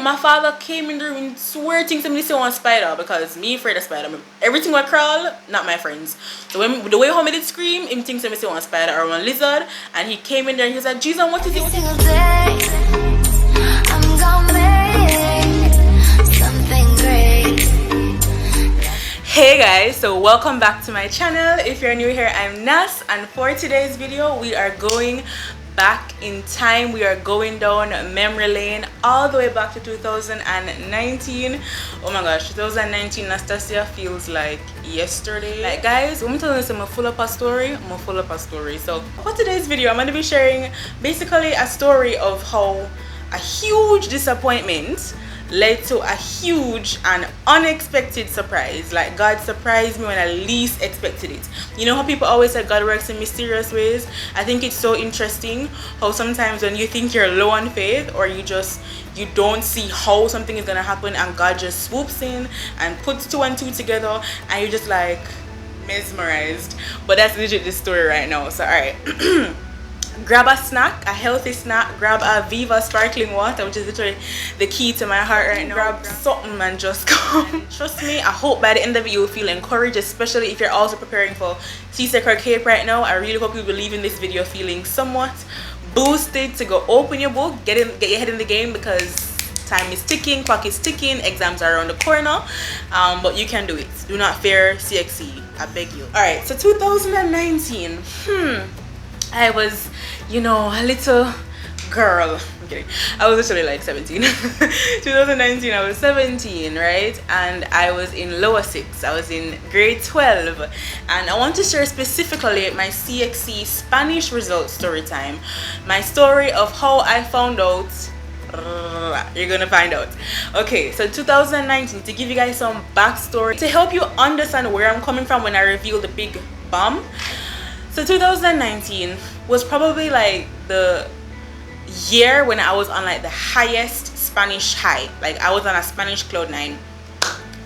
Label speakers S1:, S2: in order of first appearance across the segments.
S1: my father came in the room and swear things to me say one spider because me afraid of spider. Everything will crawl, not my friends. So when the way home did scream, him thinks me say one spider or one lizard, and he came in there and he was like, Jesus, what is it? I'm gonna make something great. Hey guys, so welcome back to my channel. If you're new here, I'm Nas, and for today's video we are going back in time. We are going down memory lane all the way back to 2019. Oh my gosh, 2019 Nastasia feels like yesterday. Like guys, when I'm telling you I'm full up a story, so for today's video I'm going to be sharing basically a story of how a huge disappointment led to a huge and unexpected surprise. Like God surprised me when I least expected it. You know how people always say God works in mysterious ways? I think it's so interesting how sometimes when you think you're low on faith, or you don't see how something is gonna happen, and God just swoops in and puts two and two together, and you're just like mesmerized. But that's legit the story right now. So alright. Grab a snack, a healthy snack, grab a Viva sparkling water, which is literally the key to my heart right now. Grab something and just come. Trust me, I hope by the end of it you'll feel encouraged, especially if you're also preparing for CXC or Cape right now. I really hope you'll be leaving this video feeling somewhat boosted to go open your book, get your head in the game, because time is ticking, clock is ticking, exams are around the corner, but you can do it. Do not fear CXC, I beg you. Alright, so 2019, I was, you know, a little girl. I'm kidding. I was literally like 17. 2019, I was 17, right? And I was in lower 6. I was in grade 12. And I want to share specifically my CXC Spanish results story time. My story of how I found out. You're gonna find out. Okay, so 2019, to give you guys some backstory, to help you understand where I'm coming from when I reveal the big bomb. So 2019 was probably like the year when I was on like the highest Spanish high. Like I was on a Spanish cloud 9.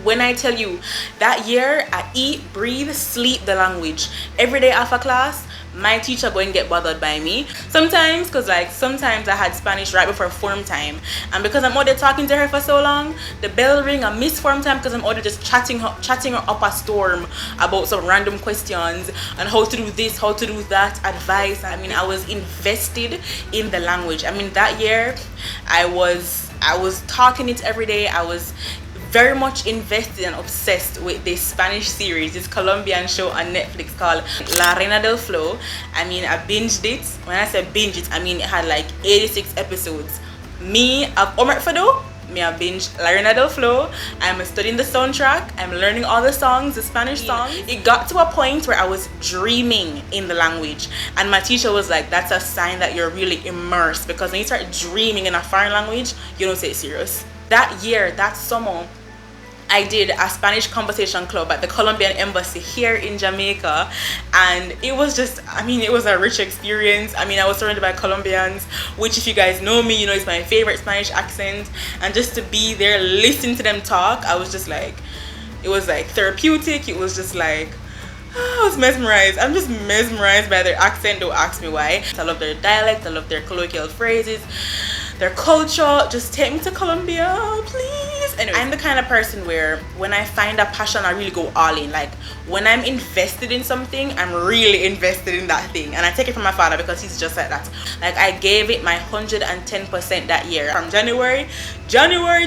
S1: When I tell you that year, I eat, breathe, sleep the language. Every day after class, my teacher going to get bothered by me. Sometimes, because like sometimes I had Spanish right before form time, and because I'm out there talking to her for so long, the bell ring, I miss form time because I'm out there just chatting her up a storm about some random questions and how to do this, how to do that, advice. I mean, I was invested in the language. I mean, that year I was talking it every day. I was very much invested and obsessed with this Spanish series, this Colombian show on Netflix called La Reina del Flow. I mean, I binged it. When I say binge it, I mean it had like 86 episodes. Me, I binged La Reina del Flow. I'm studying the soundtrack. I'm learning all the songs, the Spanish songs. It got to a point where I was dreaming in the language, and my teacher was like, that's a sign that you're really immersed, because when you start dreaming in a foreign language, you don't take it serious. That year, that summer, I did a Spanish conversation club at the Colombian embassy here in Jamaica, and it was just, I mean, it was a rich experience. I mean, I was surrounded by Colombians, which if you guys know me, you know it's my favorite Spanish accent, and just to be there listening to them talk, I was just like, it was like therapeutic. It was just like, I was mesmerized. I'm just mesmerized by their accent. Don't ask me why. I love their dialect, I love their colloquial phrases, their culture. Just take me to Colombia, please. Anyway, I'm the kind of person where when I find a passion, I really go all in. Like when I'm invested in something, I'm really invested in that thing, and I take it from my father because he's just like that. Like I gave it my 110% that year, from January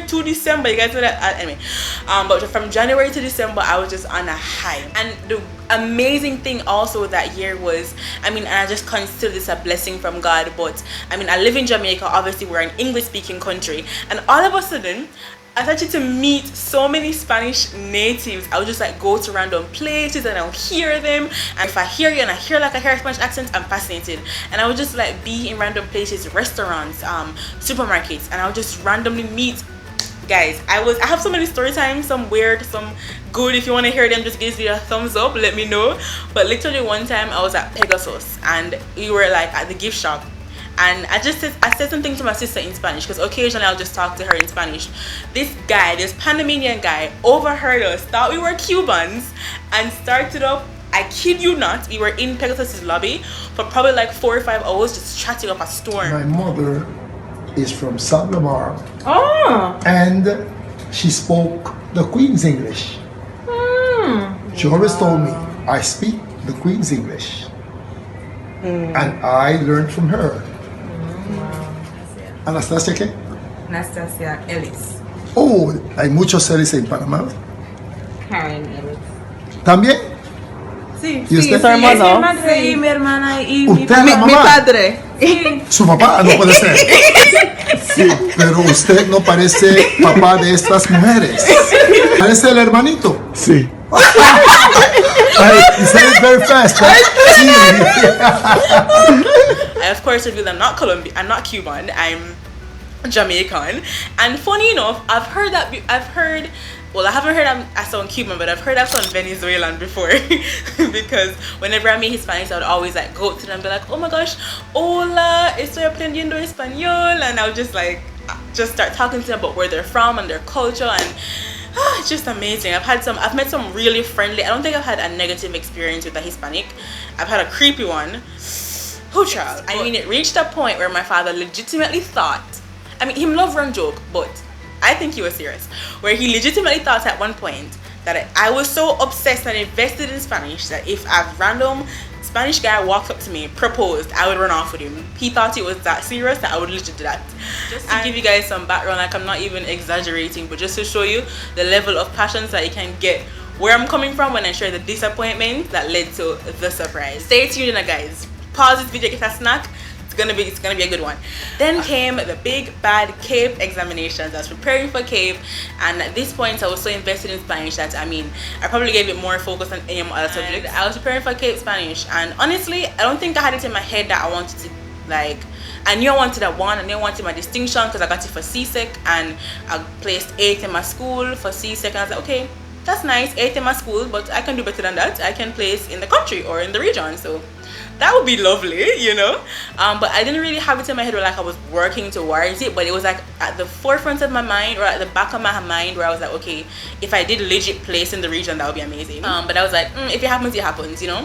S1: to December. You guys know that anyway. But from January to December, I was just on a high. And the amazing thing also that year was, I mean, and I just consider this a blessing from God, but I mean, I live in Jamaica. Obviously we're an English speaking country, and all of a sudden I started to meet so many Spanish natives. I would just like go to random places and I'll hear them, and if I hear you and I hear like a Spanish accent, I'm fascinated. And I would just like be in random places, restaurants, supermarkets, and I would just randomly meet guys. I have so many story times, some weird, some good. If you want to hear them, just give me a thumbs up, let me know. But literally one time I was at Pegasus and we were like at the gift shop, and I said something to my sister in Spanish, because occasionally I'll just talk to her in Spanish. This Panamanian guy overheard us, thought we were Cubans, and started up, I kid you not, we were in Pegasus's lobby for probably like 4 or 5 hours just chatting up a storm.
S2: My mother is from San Lamar,
S1: Oh.
S2: And she spoke the Queen's English. She always told me, I speak the Queen's English. And I learned from her. Anastasia, ¿qué?
S3: Anastasia Ellis.
S2: Oh, hay muchos Ellis en Panamá.
S3: Karen Ellis.
S2: ¿También?
S3: Sí,
S2: ¿Y usted?
S1: ¿Su hermano?
S3: mi madre y mi hermana y
S2: ¿Usted
S3: mi,
S2: la
S3: mi
S2: mamá?
S3: padre.
S2: Su papá no puede ser. Sí, pero usted no parece papá de estas mujeres. Parece el hermanito. Sí. You said it very fast. Sí.
S1: I of course reveal I'm not Colombian, I'm not Cuban, I'm Jamaican. And funny enough, I haven't heard I sound Cuban, but I've heard I sound Venezuelan before. Because whenever I meet Hispanics, I would always like go to them and be like, oh my gosh, hola, estoy aprendiendo español, and I would just start talking to them about where they're from and their culture, and it's just amazing. I've met some really friendly. I don't think I've had a negative experience with a Hispanic. I've had a creepy one. Oh child. I mean, it reached a point where my father legitimately thought, I mean, he loved run joke, but I think he was serious, where he legitimately thought at one point that I was so obsessed and invested in Spanish that if a random Spanish guy walked up to me, proposed, I would run off with him. He thought it was that serious that I would legit do that. Just to give you guys some background, like I'm not even exaggerating, but just to show you the level of passions that you can get, where I'm coming from when I share the disappointment that led to the surprise. Stay tuned, guys. Pause this video, get a snack. It's gonna be a good one. Then came the big bad CAPE examinations. I was preparing for CAPE, and at this point I was so invested in Spanish that I probably gave it more focus than any other subject. I was preparing for CAPE Spanish, and honestly I don't think I had it in my head that I wanted to, like, I knew I wanted a 1, I knew I wanted my distinction because I got it for CSEC, and I placed 8 in my school for CSEC, and I was like, okay, that's nice, 8 in my school, but I can do better than that. I can place in the country or in the region, so that would be lovely, you know. But I didn't really have it in my head where like I was working towards it, but it was like at the forefront of my mind, or at the back of my mind, where I was like, okay, if I did legit place in the region, that would be amazing. But I was like, if it happens, it happens, you know.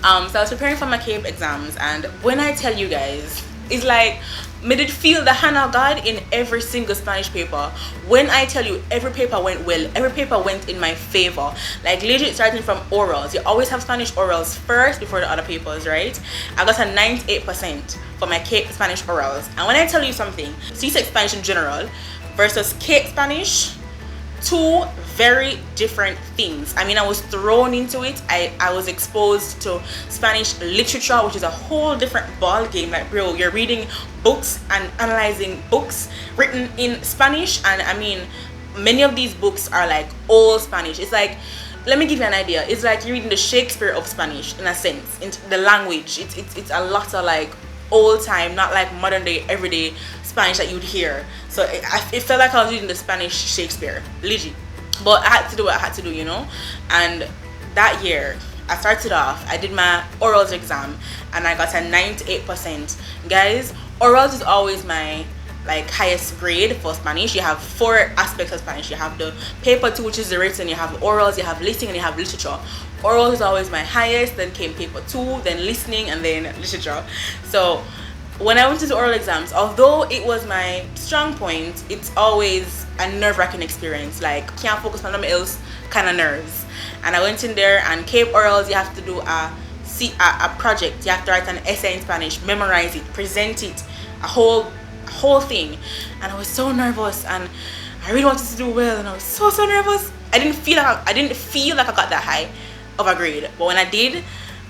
S1: So I was preparing for my CAPE exams, and when I tell you guys, it's like, me did feel the hand of God in every single Spanish paper. When I tell you, every paper went well, every paper went in my favor. Like legit, starting from orals, you always have Spanish orals first before the other papers, right? I got a 98% for my CAPE Spanish orals. And when I tell you something, CSEC Spanish in general versus CAPE Spanish, 2 very different things. I mean, I was thrown into it. I was exposed to Spanish literature, which is a whole different ball game. Like, bro, you're reading books and analyzing books written in Spanish, and I mean, many of these books are like old Spanish. It's like, let me give you an idea. It's like you're reading the Shakespeare of Spanish, in a sense, in the language. It's a lot of like old time, not like modern day everyday Spanish that you'd hear. So it felt like I was reading the Spanish Shakespeare, legit. But I had to do what I had to do, you know. And that year I started off, I did my orals exam and I got a 98%. Guys, orals is always my like highest grade for Spanish. You have 4 aspects of Spanish. You have the paper 2, which is the written, you have orals, you have listening, and you have literature. Oral is always my highest, then came paper 2, then listening, and then literature. So when I went to the oral exams, although it was my strong point, it's always a nerve-wracking experience. Like, can't focus on something else, kind of nerves. And I went in there, and CAPE orals, you have to do a project. You have to write an essay in Spanish, memorize it, present it, a whole thing. And I was so nervous, and I really wanted to do well, and I was so nervous. I didn't feel like I got that high of a grade, but when I did,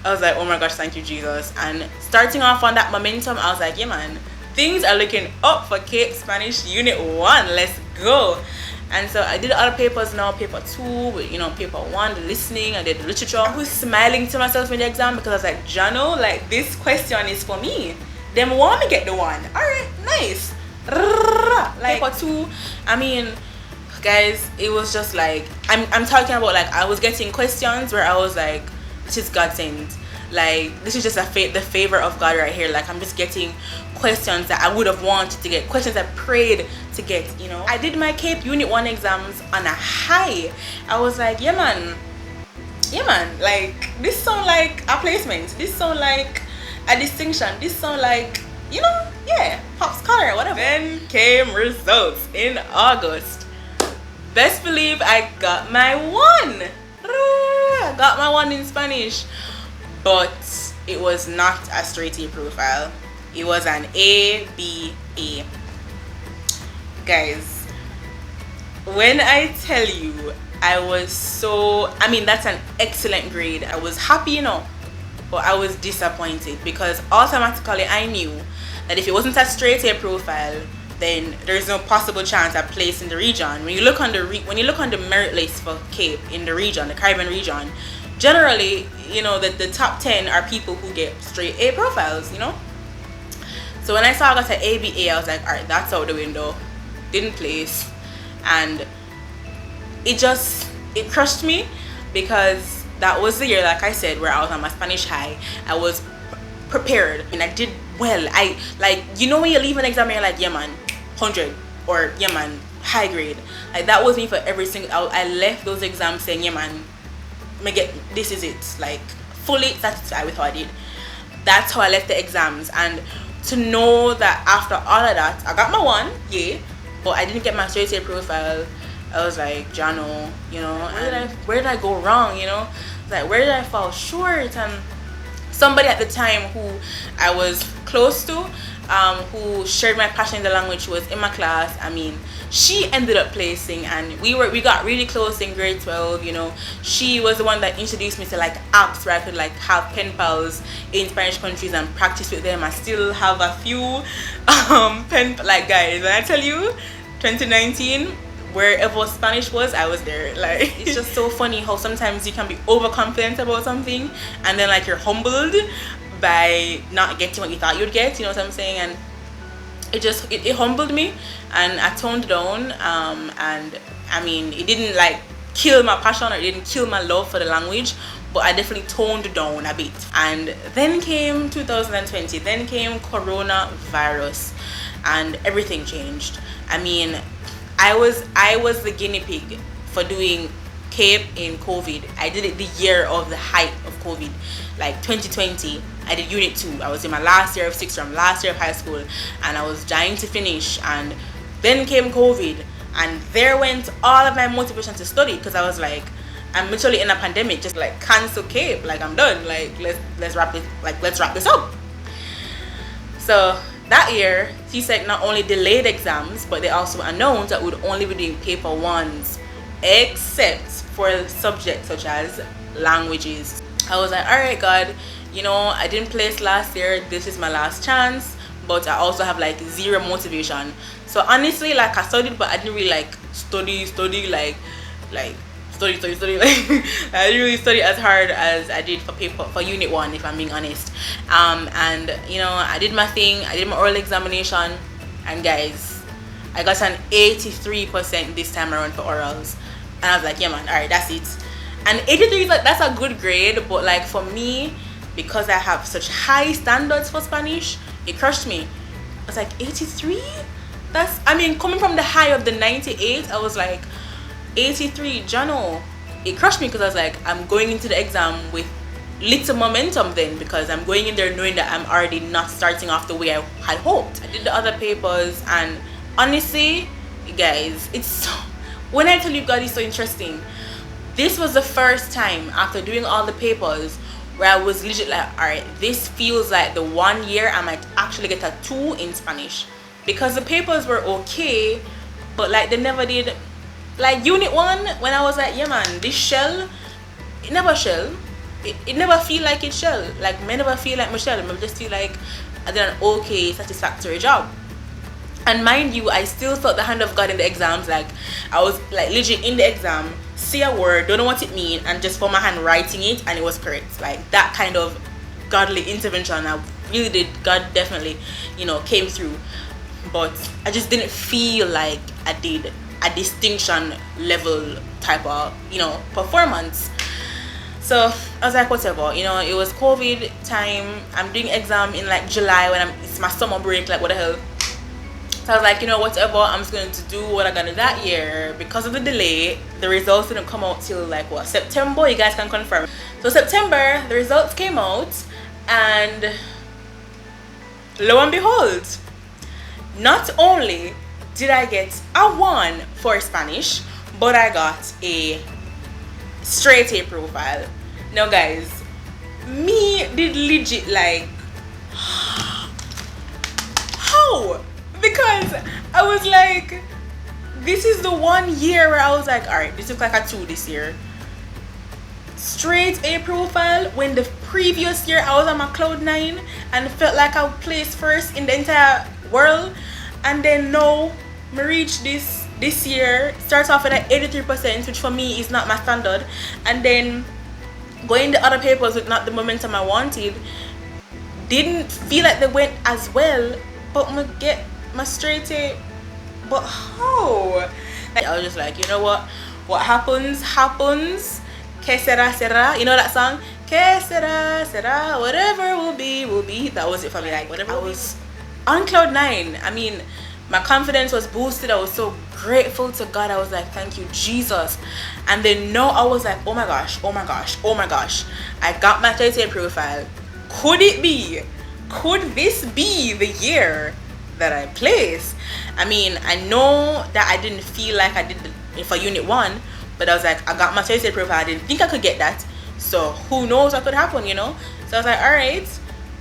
S1: I was like, oh my gosh, thank you, Jesus. And starting off on that momentum, I was like, yeah man, things are looking up for CAPE Spanish Unit 1, let's go. And so I did other papers now, paper 2, with, you know, paper 1, the listening, I did the literature. I was smiling to myself in the exam because I was like, Jano, like, this question is for me. Them want me get the 1. Alright, nice. Like, paper 2, I mean, guys, it was just like, I'm talking about, like, I was getting questions where I was like, this is God sent. Like, this is just the favor of God right here. Like, I'm just getting questions that I would have wanted to get, questions I prayed to get, you know. I did my CAPE Unit 1 exams on a high. I was like, yeah man, like, this sound like a placement, this sound like a distinction, this sound like, you know, yeah, Pops Color, whatever. Then came results in August. Best believe I got my one. I got my one in Spanish, but it was not a straight A profile. It was an ABA. Guys, when I tell you, I mean, that's an excellent grade. I was happy, you know, but I was disappointed because automatically I knew that if it wasn't a straight A profile, then there's no possible chance I place in the region. When you look on the merit list for Cape in the region, the Caribbean region, generally, you know, that the top 10 are people who get straight A profiles, you know. So when I saw I got an ABA, I was like, all right, that's out the window. Didn't place, and it crushed me because that was the year, like I said, where I was on my Spanish high. I was prepared and I did well. I, like, you know, when you leave an exam and you're like, yeah man, 100, or yeah man, high grade. Like, that was me for every single. I left those exams saying, yeah man, this is it, like fully satisfied with how I did. That's how I left the exams. And to know that after all of that, I got my one, yeah, but I didn't get my straight A profile. I was like, Jano, you know, where did I go wrong, you know? Like, where did I fall short? And somebody at the time who I was close to, who shared my passion in the language, was in my class. I mean, she ended up placing, and we got really close in grade 12, you know. She was the one that introduced me to like apps where I could like have pen pals in Spanish countries and practice with them. I still have a few like, guys, when I tell you 2019, wherever Spanish was, I was there. Like, it's just so funny how sometimes you can be overconfident about something and then like you're humbled by not getting what you thought you'd get, you know what I'm saying? And it humbled me, and I toned down, and I mean, it didn't like kill my passion, or it didn't kill my love for the language, but I definitely toned down a bit. And then came 2020, then came coronavirus, and everything changed. I mean, I was the guinea pig for doing Cape in COVID. I did it the year of the height of COVID, like 2020. I did unit 2. I was in my last year of 6th term, last year of high school, and I was dying to finish. And then came COVID, and there went all of my motivation to study, because I was like, I'm literally in a pandemic, just like cancel Cape, like I'm done, like let's wrap this up. So that year, CSEC not only delayed exams, but they also announced that we would only be doing paper 1s, except for subjects such as languages. I was like, all right, God, you know, I didn't place last year. This is my last chance. But I also have like zero motivation. So honestly, like, I studied, but I didn't really like study study. Like I didn't really study as hard as I did for unit 1, if I'm being honest. And you know, I did my thing. I did my oral examination, and guys, I got an 83% this time around for orals. And I was like, yeah man, all right, that's it. And 83 is like, that's a good grade, but like for me, because I have such high standards for Spanish, it crushed me. I was like, 83? That's, I mean, coming from the high of the 98, I was like, 83, Jano. It crushed me, because I was like, I'm going into the exam with little momentum then, because I'm going in there knowing that I'm already not starting off the way I had hoped. I did the other papers, and honestly, guys, it's so, when I tell you, God is so interesting. This was the first time after doing all the papers where I was legit like, all right, this feels like the 1 year I might actually get a 2 in Spanish, because the papers were okay, but like they never did. Like unit 1, when I was like, yeah man, this shell, it never shell. It never feel like it shell. Like, me never feel like Michelle. I just feel like I did an okay, satisfactory job. And mind you, I still felt the hand of God in the exams. Like, I was like legit in the exam, see a word, don't know what it means, and just for my hand writing it, and it was correct. Like, that kind of godly intervention, I really did. God definitely, you know, came through. But I just didn't feel like I did a distinction level type of, you know, performance. So I was like, whatever, you know, it was COVID time. I'm doing exam in like July when it's my summer break, like what the hell. So I was like, you know, whatever, I'm just going to do what I got to that year. Because of the delay, the results didn't come out till like what, September? You guys can confirm. So September, the results came out, and lo and behold, Not only did I get a 1 for Spanish, but I got a straight A profile. Now guys, me did legit like, how? Because I was like, this is the 1 year where I was like, alright, this looks like a 2 this year. Straight A profile, when the previous year I was on my cloud 9 and felt like I placed first in the entire world, and then now I reach this year, starts off at 83%, which for me is not my standard, and then going the other papers with not the momentum I wanted, didn't feel like they went as well, but I get my straight A. But how? I was just like, you know what happens happens. Que sera sera, you know that song? Que sera sera, whatever will be. That was it for me. Like, whatever. I was on cloud 9. I mean, my confidence was boosted. I was so grateful to God. I was like, thank you, Jesus. And then now I was like, oh my gosh, I got my 30 profile. Could this be the year that I placed? I mean, I know that I didn't feel like I did for unit 1, but I was like, I got my 30 profile. I didn't think I could get that, so who knows what could happen, you know? So I was like, all right,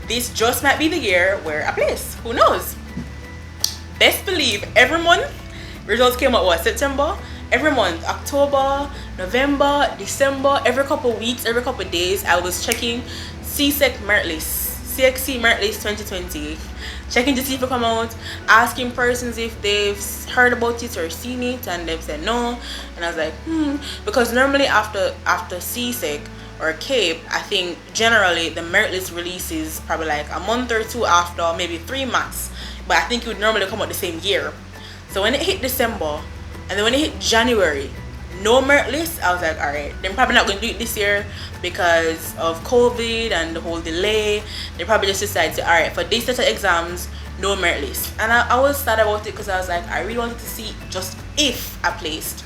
S1: this just might be the year where I place. Who knows? Best believe every month results came out. What, September? Every month, October, November, December, every couple weeks, every couple days, I was checking CXC merit list 2020, checking to see if it come out, asking persons if they've heard about it or seen it, and they've said no. And I was like, because normally after CXC or CAPE, I think generally the merit list releases probably like a month or 2 after, maybe 3 months, but I think it would normally come out the same year. So when it hit December, and then when it hit January, no merit list, I was like, all right, they're probably not going to do it this year because of COVID and the whole delay. They probably just decided to, all right, for this set of exams, no merit list. And I was sad about it because I was like, I really wanted to see just if I placed.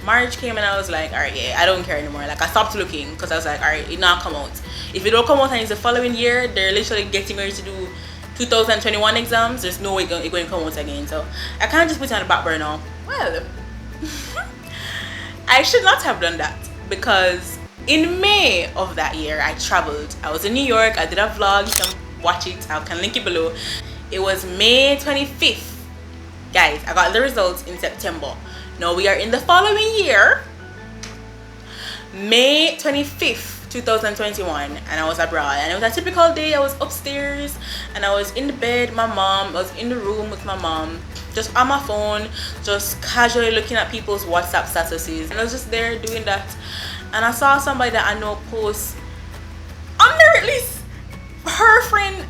S1: March came and I was like, all right, yeah, I don't care anymore. Like, I stopped looking because I was like, all right, it now come out. If it don't come out and it's the following year, they're literally getting ready to do 2021 exams. There's no way it's going to come out again. So I can't just put it on the back burner. Well, I should not have done that, because in May of that year I traveled. I was in New York. I did a vlog. You can watch it. I can link it below. It was May 25th. Guys, I got the results in September. Now we are in the following year, May 25th, 2021, and I was abroad, and it was a typical day. I was upstairs and I was in the bed. I was in the room with my mom, just on my phone, just casually looking at people's WhatsApp statuses, and I was just there doing that, and I saw somebody that I know post on the release her friend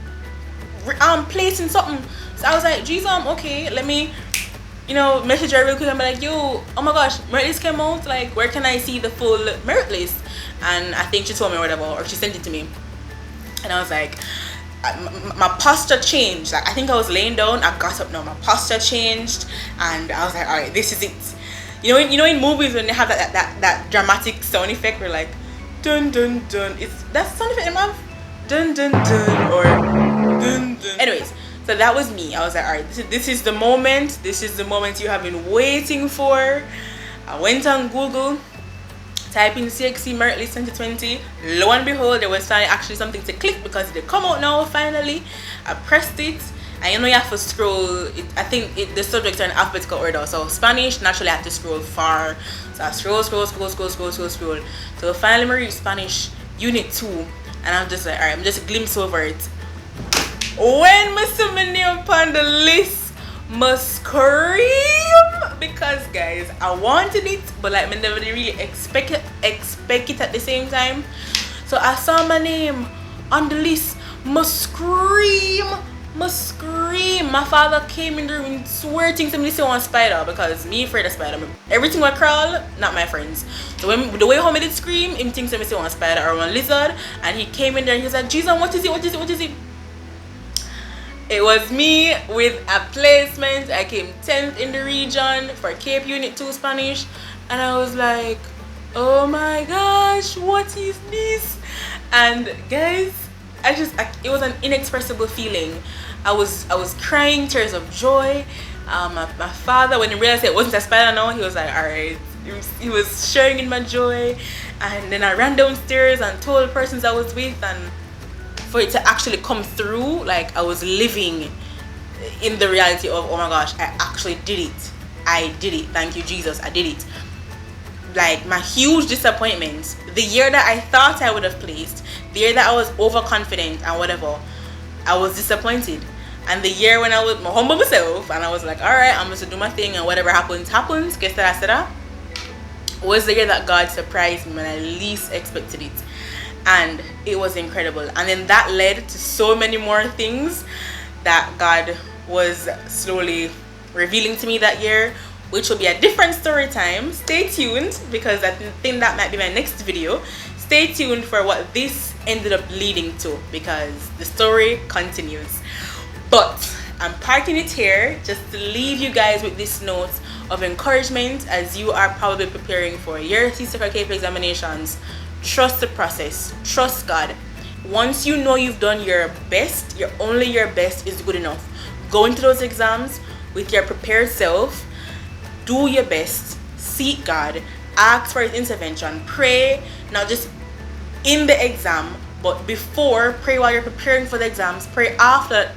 S1: placing something. So I was like, geez, okay, let me, you know, message her real quick and be like, yo, oh my gosh, merit list came out, like, where can I see the full merit list? And I think she told me whatever, or she sent it to me, and I was like, my posture changed. Like, I think I was laying down, I got up. Now my posture changed, and I was like, all right, this is it. You know in movies when they have that dramatic sound effect where like dun dun dun, it's that sound effect in my dun dun dun or dun dun. Anyways, so that was me. I was like, all right, this is the moment. This is the moment you have been waiting for. I went on Google, type in CXC merit list 2020. Lo and behold, there was actually something to click because they come out now finally. I pressed it, and you know you have to scroll. I think the subjects are in alphabetical order. So Spanish, naturally I have to scroll far. So I scroll. So finally I reached Spanish Unit 2, and I'm just like, alright, I'm just glimpse over it. When I see my name on the list, must scream, because guys, I wanted it, but like I never really expect it at the same time. So I saw my name on the list, must scream. My father came in the room and swear things to me, say one spider, because me afraid of spider. Everything will crawl, not my friends. So when the way how me did scream, him thinks to me say one spider or one lizard, and he came in there and he was like, Jesus, what is it? It was me with a placement. I came 10th in the region for Cape Unit 2 Spanish, and I was like, oh my gosh, what is this? And guys, it was an inexpressible feeling. I was crying tears of joy. My father, when he realized it wasn't a spider now, he was like, all right. He was sharing in my joy. And then I ran downstairs and told persons I was with, and for it to actually come through, like I was living in the reality of, oh my gosh, I actually did it. I did it. Thank you, Jesus. I did it. Like my huge disappointment, the year that I thought I would have placed, the year that I was overconfident and whatever, I was disappointed. And the year when I was humble myself and I was like, all right, I'm just to do my thing and whatever happens, happens, guess that I said that, was the year that God surprised me when I least expected it. And it was incredible. And then that led to so many more things that God was slowly revealing to me that year, which will be a different story time. Stay tuned, because I think that might be my next video. Stay tuned for what this ended up leading to, because the story continues. But I'm parking it here just to leave you guys with this note of encouragement as you are probably preparing for your CXC examinations. Trust the process. Trust God. Once you know you've done your best, only your best is good enough. Go into those exams with your prepared self. Do your best. Seek God. Ask for His intervention. Pray, not just in the exam, but before. Pray while you're preparing for the exams. Pray after.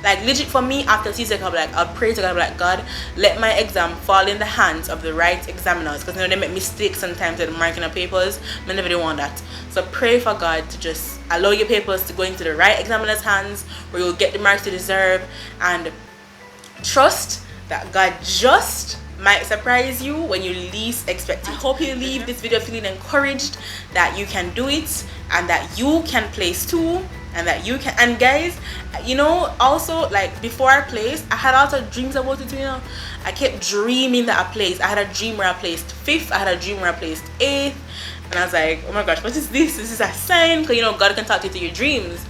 S1: Like legit for me, after CXC, I'll pray to God, I'll be like, God, let my exam fall in the hands of the right examiners, because they make mistakes sometimes with marking of papers. I never do want that. So pray for God to just allow your papers to go into the right examiner's hands, where you'll get the marks you deserve, and trust that God just might surprise you when you least expect it. I hope you leave this video feeling encouraged that you can do it, and that you can place too, and that you can. And guys, you know, also, like before I placed, I had also dreams about it, you know. I kept dreaming that I placed. I had a dream where I placed 5th, I had a dream where I placed 8th, and I was like, oh my gosh, what is this? This is a sign, because you know God can talk to you through your dreams,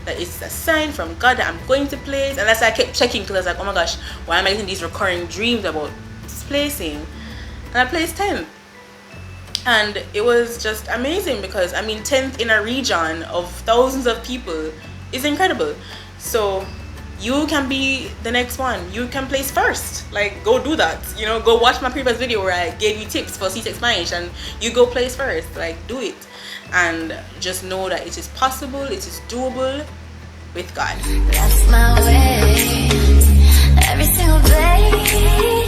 S1: that it's a sign from God that I'm going to place. And that's why I kept checking, because I was like, oh my gosh, why am I getting these recurring dreams about placing? And I placed 10th, and it was just amazing, because I mean 10th in a region of thousands of people is incredible. So you can be the next one. You can place first. Like, go do that, you know. Go watch my previous video where I gave you tips for CXC Spanish, and you go place first. Like, do it, and just know that it is possible, it is doable with God.
S4: That's my way every single day.